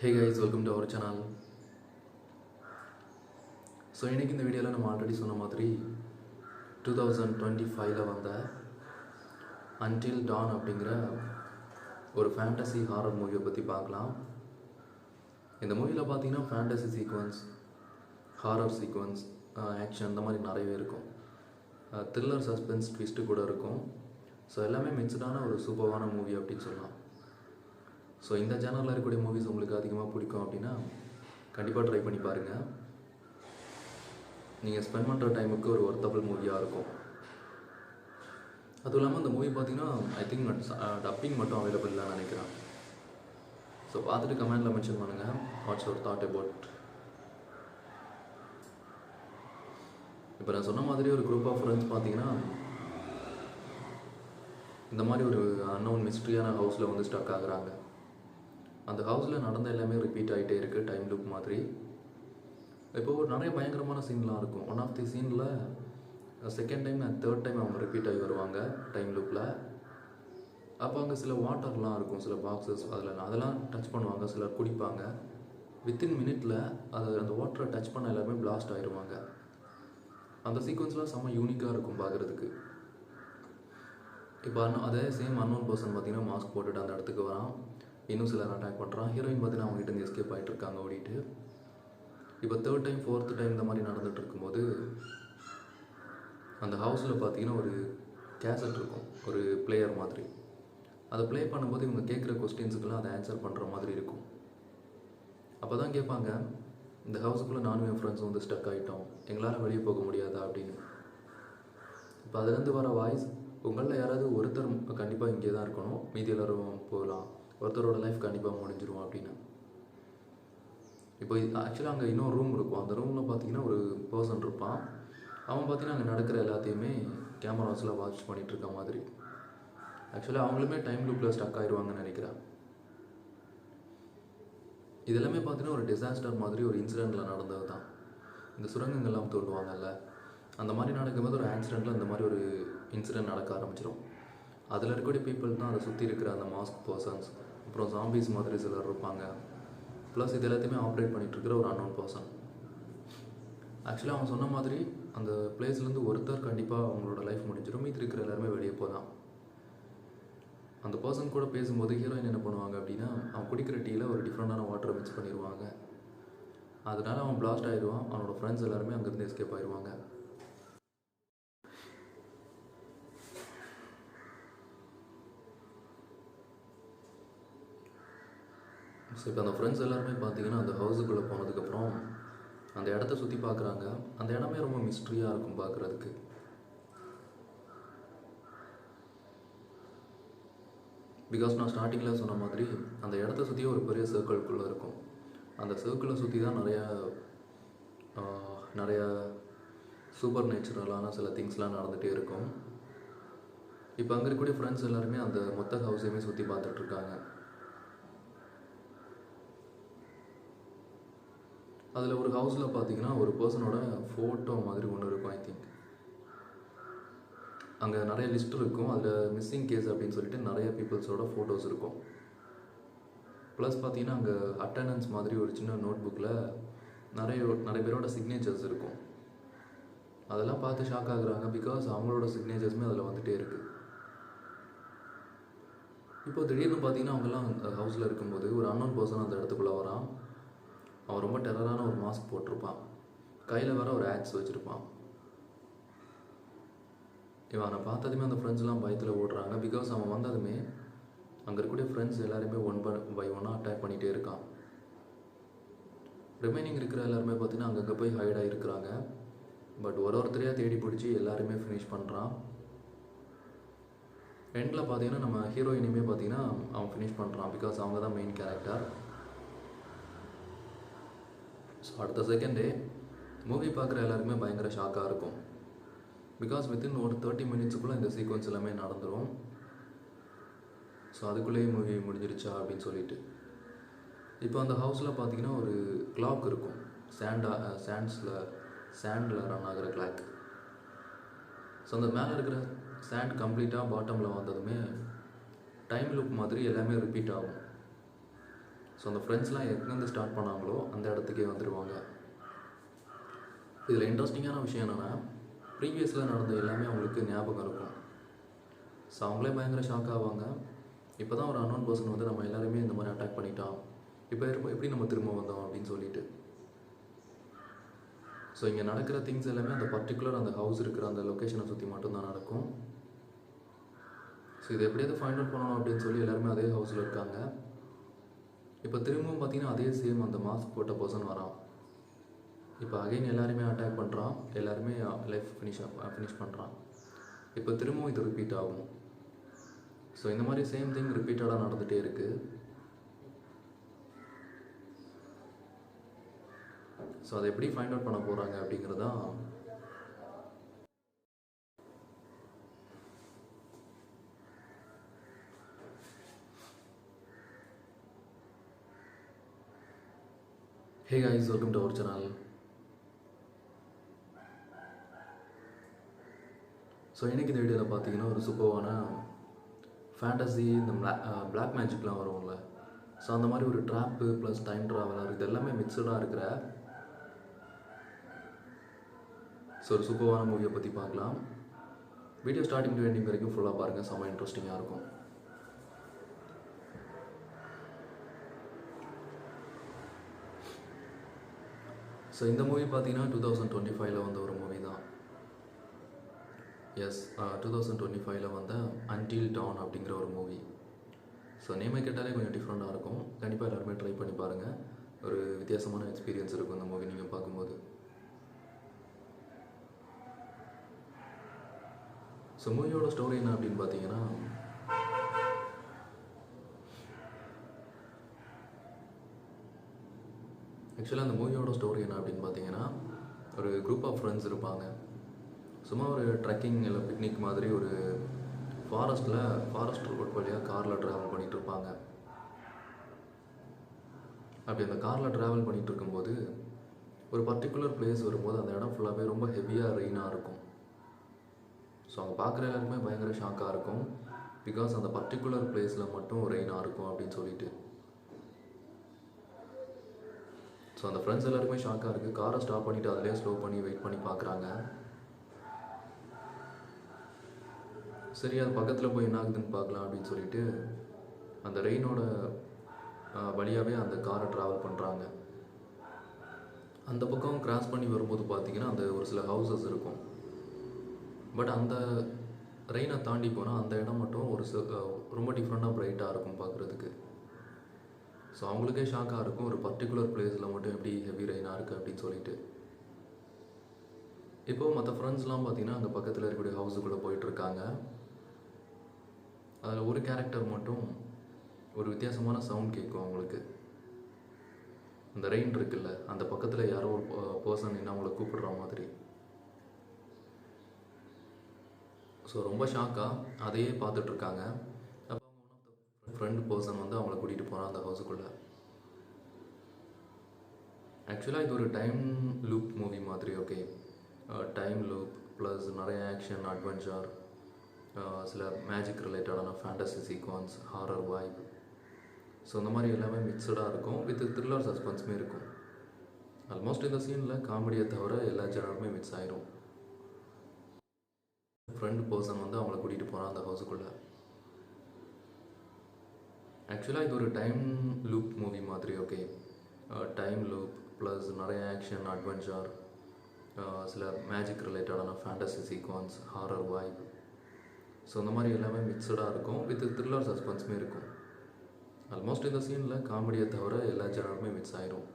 Hey guys, welcome to our channel. So இன்றைக்கி இந்த வீடியோவில் நம்ம ஆல்ரெடி சொன்ன மாதிரி 2025 வந்த அன்டில் டான் அப்படிங்கிற ஒரு ஃபேண்டசி ஹாரர் மூவியை பற்றி பார்க்கலாம். இந்த மூவியில் பார்த்தீங்கன்னா fantasy sequence, horror sequence, action இந்த மாதிரி நிறையவே இருக்கும். த்ரில்லர், சஸ்பென்ஸ், ட்விஸ்ட்டு கூட இருக்கும். ஸோ எல்லாமே மிக்சடான ஒரு சூப்பரான மூவி அப்படின்னு சொல்லலாம். ஸோ இந்த சேனலில் இருக்கக்கூடிய மூவிஸ் உங்களுக்கு அதிகமாக பிடிக்கும் அப்படின்னா கண்டிப்பாக ட்ரை பண்ணி பாருங்கள். நீங்கள் ஸ்பெண்ட் பண்ணுற டைமுக்கு ஒரு ஒர்த்தபிள் மூவியாக இருக்கும். அதுவும் இல்லாமல் அந்த மூவி பார்த்தீங்கன்னா ஐ திங்க் டப்பிங் மட்டும் அவைலபிள் இல்லைன்னு நினைக்கிறேன். ஸோ பார்த்துட்டு கமெண்டில் மென்ஷன் பண்ணுங்கள் வாட்ஸ் யுவர் தாட் அபவுட். இப்போ நான் சொன்ன மாதிரி ஒரு குரூப் ஆஃப் ஃப்ரெண்ட்ஸ் பார்த்தீங்கன்னா இந்த மாதிரி ஒரு அன்னோன் மிஸ்ட்ரியான ஹவுஸில் வந்து ஸ்டக் ஆகுறாங்க. அந்த ஹவுஸில் நடந்த எல்லாமே ரிப்பீட் ஆகிட்டே இருக்குது, டைம் லூப் மாதிரி. இப்போது நிறைய பயங்கரமான சீன்லாம் இருக்கும். ஒன் ஆஃப் தி சீனில் second time and third time அவங்க ரிப்பீட் ஆகி வருவாங்க டைம் லூப்பில். அப்போ அங்கே சில வாட்டர்லாம் இருக்கும், சில பாக்ஸஸ், அதெல்லாம் டச் பண்ணுவாங்க, சிலர் குடிப்பாங்க. வித்தின் மினிட்டில் அந்த வாட்டரை டச் பண்ண எல்லாமே பிளாஸ்ட் ஆகிடுவாங்க. அந்த சீக்வன்ஸ்லாம் செம்ம யூனிக்காக இருக்கும் பார்க்குறதுக்கு. இப்போ அதே சேம் அன்னோன் பர்சன் பார்த்தீங்கன்னா மாஸ்க் போட்டுட்டு அந்த இடத்துக்கு வரான், இன்னும் சிலர் அட்டாக் பண்ணுறான். ஹீரோயின் பார்த்தீங்கன்னா அவங்ககிட்ட எஸ்கேப் ஆகிட்டு இருக்காங்க ஓடிட்டு. இப்போ தேர்ட் டைம் ஃபோர்த்து டைம் இந்த மாதிரி நடந்துகிட்டு இருக்கும்போது அந்த ஹவுஸில் பார்த்தீங்கன்னா ஒரு கேசட் இருக்கும், ஒரு பிளேயர் மாதிரி. அதை ப்ளே பண்ணும்போது இவங்க கேட்குற கொஸ்டின்ஸுக்கெல்லாம் அதை ஆன்சர் பண்ணுற மாதிரி இருக்கும். அப்போ தான் கேட்பாங்க, இந்த ஹவுஸுக்குள்ளே நானும் என் ஃப்ரெண்ட்ஸும் வந்து ஸ்டக் ஆகிட்டோம், எங்களால் வெளியே போக முடியாதா அப்படின்னு. இப்போ அதுலேருந்து வர வாய்ஸ், உங்களில் யாராவது ஒருத்தர் கண்டிப்பாக இங்கே தான் இருக்கணும், மீதி எல்லோரும் போகலாம், ஒருத்தரோட லைஃப் கண்டிப்பாக முடிஞ்சிடும் அப்படின்னு. இப்போ ஆக்சுவலாக அங்கே இன்னொரு ரூம் இருக்கும். அந்த ரூமில் பார்த்தீங்கன்னா ஒரு பர்சன் இருப்பான். அவன் பார்த்தீங்கன்னா அங்கே நடக்கிற எல்லாத்தையுமே கேமராஸில் வாட்ச் பண்ணிகிட்டு இருக்க மாதிரி. ஆக்சுவலாக அவங்களுமே டைம் லூப்பில் ஸ்டக் ஆயிடுவாங்கன்னு நினைக்கிறேன். இதெல்லாமே பார்த்தீங்கன்னா ஒரு டிசாஸ்டர் மாதிரி ஒரு இன்சிடெண்ட்டில் நடந்தது தான். இந்த சுரங்கங்கள்லாம் தோண்டுவாங்கல்ல, அந்த மாதிரி நடக்கும்போது ஒரு ஆக்சிடெண்ட்டில் இந்த மாதிரி ஒரு இன்சிடெண்ட் நடக்க ஆரம்பிச்சிடும். அதில் இருக்கக்கூடிய பீப்புள் தான் அதை சுற்றி இருக்கிற அந்த மாஸ்க் பர்சன்ஸ், அப்புறம் ஜாம்பிஸ் மாதிரி சிலர் இருப்பாங்க. ப்ளஸ் இது எல்லாத்தையுமே ஆப்ரேட் பண்ணிகிட்ருக்கிற ஒரு அன்னோன் பர்சன். ஆக்சுவலாக அவன் சொன்ன மாதிரி அந்த பிளேஸ்லேருந்து ஒருத்தர் கண்டிப்பாக அவங்களோட லைஃப் முடிஞ்சிடும், மீதி இருக்கிற எல்லாருமே வெளியே போகலாம். அந்த பர்சன் கூட பேசும்போது ஹீரோயின் என்ன பண்ணுவாங்க அப்படின்னா, அவன் குடிக்கிற டீயில் ஒரு டிஃப்ரெண்டான வாட்டரை மிக்ஸ் பண்ணிடுவாங்க. அதனால அவன் பிளாஸ்ட் ஆகிடுவான். அவனோட ஃப்ரெண்ட்ஸ் எல்லாருமே அங்கேருந்து எஸ்கேப் ஆகிடுவாங்க. ஸோ இப்போ அந்த ஃப்ரெண்ட்ஸ் எல்லாருமே பார்த்தீங்கன்னா அந்த ஹவுஸுக்குள்ளே போனதுக்கப்புறம் அந்த இடத்த சுற்றி பார்க்குறாங்க. அந்த இடமே ரொம்ப மிஸ்ட்ரியாக இருக்கும் பார்க்குறதுக்கு. பிகாஸ் நான் ஸ்டார்டிங்கில் சொன்ன மாதிரி அந்த இடத்த சுற்றியே ஒரு பெரிய சர்க்கிள்குள்ளே இருக்கும். அந்த சர்க்கிளை சுற்றி தான் நிறையா சூப்பர் நேச்சுரலான சில திங்ஸ்லாம் நடந்துகிட்டே இருக்கும். இப்போ அங்கே இருக்கக்கூடிய ஃப்ரெண்ட்ஸ் எல்லாருமே அந்த மொத்த ஹவுஸையுமே சுற்றி பார்த்துட்ருக்காங்க. அதில் ஒரு ஹவுஸில் பார்த்தீங்கன்னா ஒரு பர்சனோட ஃபோட்டோ மாதிரி ஒன்று இருக்கும். ஐ திங்க் அங்கே நிறைய லிஸ்ட் இருக்கும். அதில் மிஸ்ஸிங் கேஸ் அப்படின்னு சொல்லிட்டு நிறைய பீப்புள்ஸோட ஃபோட்டோஸ் இருக்கும். ப்ளஸ் பார்த்தீங்கன்னா அங்கே அட்டண்டன்ஸ் மாதிரி ஒரு சின்ன நோட் புக்கில் நிறைய பேரோட சிக்னேச்சர்ஸ் இருக்கும். அதெல்லாம் பார்த்து ஷாக் ஆகுறாங்க. பிகாஸ் அவங்களோட சிக்னேச்சர்ஸுமே அதில் வந்துகிட்டே இருக்குது. இப்போ திடீர்னு பார்த்தீங்கன்னா அவங்கெல்லாம் அந்த ஹவுஸில் இருக்கும்போது ஒரு அன்னோன் பர்சன் அந்த இடத்துக்குள்ளே வரான். அவன் ரொம்ப டெரரான ஒரு மாஸ்க் போட்டிருப்பான், கையில் வேற ஒரு ஆக்ஸ் வச்சுருப்பான். இவனை பார்த்ததுமே அந்த ஃப்ரெண்ட்ஸ்லாம் பயத்தில் ஓடுறாங்க. பிகாஸ் அவன் வந்ததுமே அங்கே இருக்கக்கூடிய ஃப்ரெண்ட்ஸ் எல்லாருமே ஒன் பை ஒன்னாக அட்டாக் பண்ணிகிட்டே இருக்கான். ரிமைனிங் இருக்கிற எல்லாருமே பார்த்தீங்கன்னா அங்கங்கே போய் ஹைடாக இருக்கிறாங்க. பட் ஒருத்தரையாக தேடி பிடிச்சி எல்லாருமே ஃபினிஷ் பண்ணுறான். எண்டில் பார்த்தீங்கன்னா நம்ம ஹீரோயினுமே பார்த்தீங்கன்னா அவன் ஃபினிஷ் பண்ணுறான். பிகாஸ் அவங்க தான் மெயின் கேரக்டர். ஸோ அடுத்த செகண்டே மூவி பார்க்குற எல்லாருமே பயங்கர ஷாக்காக இருக்கும். பிகாஸ் வித்தின் ஒரு 30 மினிட்ஸுக்குள்ளே இந்த சீக்வன்ஸ் எல்லாமே நடந்துடும். ஸோ அதுக்குள்ளேயே மூவி முடிஞ்சிருச்சா அப்படின்னு சொல்லிட்டு. இப்போ அந்த ஹவுஸில் பார்த்தீங்கன்னா ஒரு கிளாக் இருக்கும், சேண்டில் ரன் ஆகிற கிளாக். ஸோ அந்த மேலே இருக்கிற சேண்ட் கம்ப்ளீட்டாக பாட்டமில் வந்ததுமே டைம் லூப் மாதிரி எல்லாமே ரிப்பீட் ஆகும். ஸோ அந்த ஃப்ரெண்ட்ஸ்லாம் எங்கேருந்து ஸ்டார்ட் பண்ணாங்களோ அந்த இடத்துக்கே வந்துடுவாங்க. இதில் இன்ட்ரெஸ்டிங்கான விஷயம் என்னென்னா, ப்ரீவியஸில் நடந்த எல்லாமே அவங்களுக்கு ஞாபகம் இருக்கும். ஸோ அவங்களே பயங்கர ஷாக் ஆவாங்க. இப்போ தான் ஒரு அன்னோன் பர்சன் வந்து நம்ம எல்லாருமே இந்த மாதிரி அட்டாக் பண்ணிட்டான், இப்போ எப்படி நம்ம திரும்ப வந்தோம் அப்படின்னு சொல்லிட்டு. ஸோ இங்கே நடக்கிற திங்ஸ் எல்லாமே அந்த பர்டிகுலர் அந்த ஹவுஸ் இருக்கிற அந்த லொக்கேஷனை சுற்றி மட்டும்தான் நடக்கும். ஸோ இதை எப்படியாவது ஃபைண்ட் அவுட் பண்ணணும் அப்படின்னு சொல்லி எல்லாருமே அதே ஹவுஸில் இருக்காங்க. இப்போ திரும்பவும் பார்த்தீங்கன்னா அதே சேம் அந்த மாஸ்க் போட்ட பர்சன் வரான். இப்போ அகைன் எல்லாருமே அட்டாக் பண்ணுறான், எல்லாருமே லைஃப் ஃபினிஷ் பண்ணுறான். இப்போ திரும்பவும் இது ரிப்பீட் ஆகும். ஸோ இந்த மாதிரி சேம் திங் ரிப்பீட்டடாக நடந்துகிட்டே இருக்குது. ஸோ அதை எப்படி ஃபைண்ட் அவுட் பண்ண போகிறாங்க அப்படிங்கிறது தான் Hey guys, welcome to our channel. So இன்றைக்கி இந்த வீடியோவில் பார்த்தீங்கன்னா ஒரு சூப்பரான ஃபேண்டசி, இந்த பிளாக் மேஜிக்லாம் வரும்ல, ஸோ அந்த மாதிரி ஒரு ட்ராப்பு ப்ளஸ் டைம் ட்ராவலர் இது எல்லாமே மிக்சடாக இருக்கிற ஸோ ஒரு சூப்பரான மூவியை பற்றி பார்க்கலாம். வீடியோ ஸ்டார்டிங் டு எண்டிங் வரைக்கும் ஃபுல்லாக பாருங்கள், செம்ம இன்ட்ரெஸ்டிங்காக இருக்கும். ஸோ இந்த மூவி பார்த்தீங்கன்னா 2025 வந்த ஒரு மூவி தான். எஸ், 2025 வந்த அன்டில் டான் அப்படிங்கிற ஒரு மூவி. ஸோ நேமை கேட்டாலே கொஞ்சம் டிஃப்ரெண்ட்டாக இருக்கும். கண்டிப்பாக எல்லாருமே ட்ரை பண்ணி பாருங்கள். ஒரு வித்தியாசமான எக்ஸ்பீரியன்ஸ் இருக்கும் இந்த மூவி நீங்கள் பார்க்கும்போது. ஸோ மூவியோட ஸ்டோரி என்ன அப்படின்னு பார்த்தீங்கன்னா, ஆக்சுவலாக அந்த மூவியோட ஸ்டோரி என்ன அப்படின்னு பார்த்தீங்கன்னா, ஒரு குரூப் ஆஃப் ஃப்ரெண்ட்ஸ் இருப்பாங்க. சும்மா ஒரு ட்ரெக்கிங் இல்லை பிக்னிக் மாதிரி ஒரு ஃபாரஸ்ட் ரோட் வழியாக காரில் ட்ராவல் பண்ணிகிட்டு இருப்பாங்க. அப்படி அந்த காரில் ட்ராவல் பண்ணிகிட்டு இருக்கும்போது ஒரு பர்டிகுலர் பிளேஸ் வரும்போது அந்த இடம் ஃபுல்லாகவே ரொம்ப ஹெவியாக ரெயினாக இருக்கும். ஸோ அவங்க பார்க்குற எல்லாருக்குமே பயங்கர ஷாக்காக இருக்கும். பிகாஸ் அந்த பர்டிகுலர் பிளேஸில் மட்டும் ரெயினாக இருக்கும் அப்படின்னு சொல்லிட்டு. ஸோ அந்த ஃப்ரெண்ட்ஸ் எல்லாருமே ஷாக்காக இருக்குது. காரை ஸ்டாப் பண்ணிவிட்டு அதிலே ஸ்லோ பண்ணி வெயிட் பண்ணி பார்க்குறாங்க. சரி, அது பக்கத்தில் போய் என்ன ஆகுதுன்னு பார்க்கலாம் அப்படின்னு சொல்லிட்டு அந்த ரெயினோட வழியாகவே அந்த காரை ட்ராவல் பண்ணுறாங்க. அந்த பக்கம் கிராஸ் பண்ணி வரும்போது பார்த்திங்கன்னா அந்த ஒரு சில ஹவுசஸ் இருக்கும். பட் அந்த ரெயினை தாண்டி போனால் அந்த இடம் மட்டும் ரொம்ப டிஃப்ரெண்ட்டாக ப்ரைட்டாக இருக்கும் பார்க்குறதுக்கு. ஸோ அவங்களுக்கே ஷாக்காக இருக்கும், ஒரு பர்டிகுலர் பிளேஸில் மட்டும் எப்படி ஹெவி ரெயினாக இருக்குது அப்படின்னு சொல்லிட்டு. இப்போது மற்ற ஃப்ரெண்ட்ஸ்லாம் பார்த்திங்கன்னா அங்கே பக்கத்தில் இருக்கக்கூடிய ஹவுஸுக்குள்ளே போயிட்டுருக்காங்க. அதில் ஒரு கேரக்டர் மட்டும் ஒரு வித்தியாசமான சவுண்ட் கேட்கும் அவங்களுக்கு. அந்த ரெயின் இருக்குல்ல, அந்த பக்கத்தில் யாரோ ஒரு பர்சன் என்ன அவங்கள கூப்பிடுற மாதிரி. ஸோ ரொம்ப ஷாக்காக அதையே பார்த்துட்ருக்காங்க. அப்போ அவங்க one of the friend person வந்து அவங்கள கூட்டிகிட்டு போகிறான் அந்த ஹவுஸுக்குள்ளே. ஆக்சுவலாக இது ஒரு டைம் லூப் மூவி மாதிரி. ஓகே, டைம் லூப் ப்ளஸ் நிறைய ஆக்ஷன், அட்வென்ச்சர், சில மேஜிக் ரிலேட்டடான fantasy sequence, horror vibe. So இந்த மாதிரி எல்லாமே மிக்சடாக இருக்கும். வித் த்ரில்லர் சஸ்பென்ஸுமே இருக்கும். ஆல்மோஸ்ட் இந்த சீனில் காமெடியை தவிர எல்லா ஜெனருமே மிக்ஸ் ஆயிரும். ஃப்ரெண்ட் பர்சன் வந்து அவங்கள கூட்டிகிட்டு போகிறான் அந்த ஹவுஸுக்குள்ளே. ஆக்சுவலாக இது ஒரு டைம் லூப் மூவி மாதிரி. ஓகே, டைம் லூப் ப்ளஸ் நிறைய ஆக்ஷன், அட்வென்ச்சர், சில மேஜிக் ரிலேட்டடான fantasy sequence, horror vibe. So இந்த மாதிரி எல்லாமே மிக்சடாக இருக்கும். வித் த்ரில்லர் சஸ்பென்ஸுமே இருக்கும். ஆல்மோஸ்ட் இந்த சீனில் காமெடியை தவிர எல்லா ஜெனருமே மிக்ஸ் ஆயிரும்.